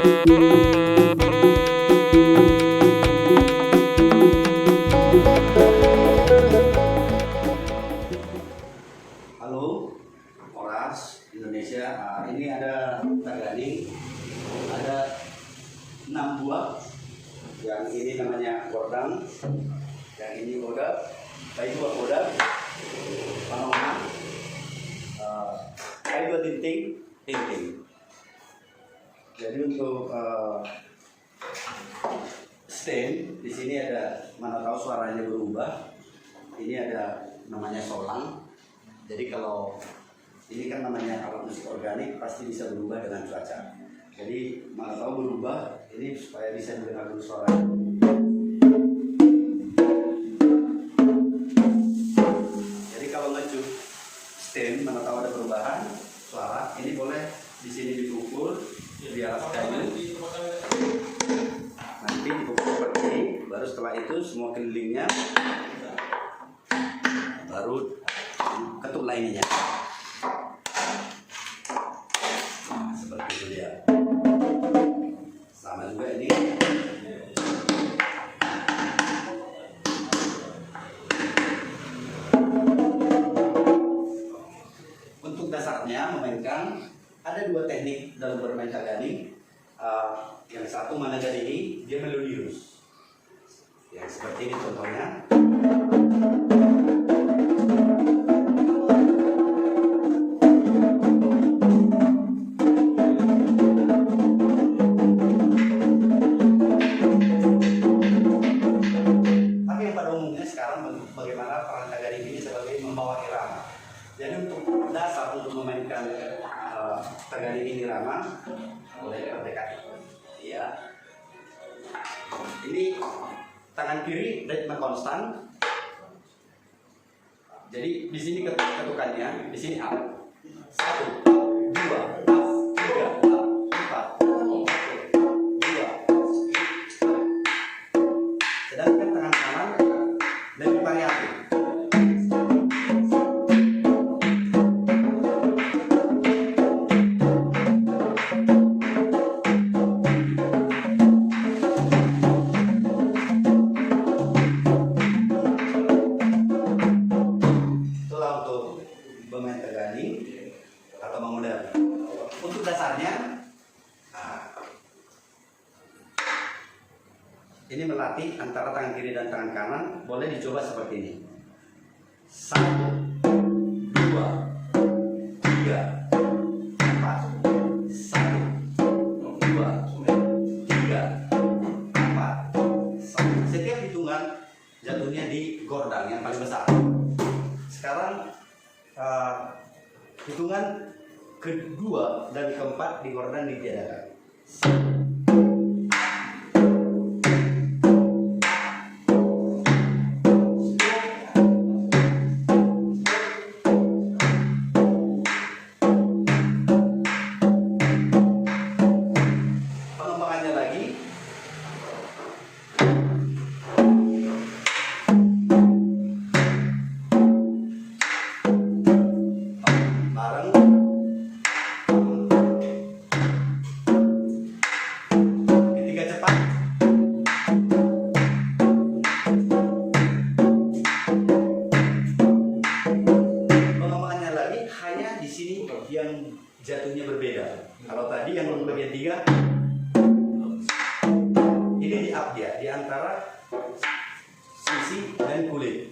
Halo, Oras Indonesia. Ini ada Tagading, ada 6 buah. Yang ini namanya gordang, yang ini bodak, baik buah bodak, panongan, kayu dua tinting. Jadi untuk stem di sini ada, mana tahu suaranya berubah. Ini ada namanya solang. Jadi kalau ini kan namanya alat musik organik, pasti bisa berubah dengan cuaca. Jadi mana tahu berubah, ini supaya bisa didengar dulu suara. Jadi kalau ngejuk stem, mana tahu ada perubahan suara, ini boleh di sini dipukul di atas kayu. Nanti dipukul seperti ini, baru setelah itu semua kelilingnya baru ketuk lainnya. Nah, seperti itu dia. Sama juga ini. Untuk dasarnya memainkan ada 2 teknik dalam bermain tagading. Yang satu managading dia melodius. Yang seperti ini contohnya. Bagaimana peran tagading ini sebagai membawa irama. Jadi untuk dasar untuk memainkan tagading ini irama, boleh terdekat. Ya. Ini tangan kiri ritme konstan. Jadi di sini ketukannya, di sini up. 1, 2, 3, 4, 2. Sedangkan tangan kanan lebih variatif. Itulah untuk bermain tagading atau modern. Untuk dasarnya, ini melatih antara tangan kiri dan tangan kanan. Boleh dicoba seperti ini. 1, 2, 3, 4. 1, 2, 3, 4. Setiap hitungan jatuhnya di gordang yang paling besar. Sekarang hitungan kedua dan keempat di gordang ditiadakan. Pengembangannya lagi, bareng ketiga cepat. Pengembangannya lagi hanya di sini yang jatuhnya berbeda. Kalau tadi yang bagian 3, ini di up dia, di antara sisi dan kulit.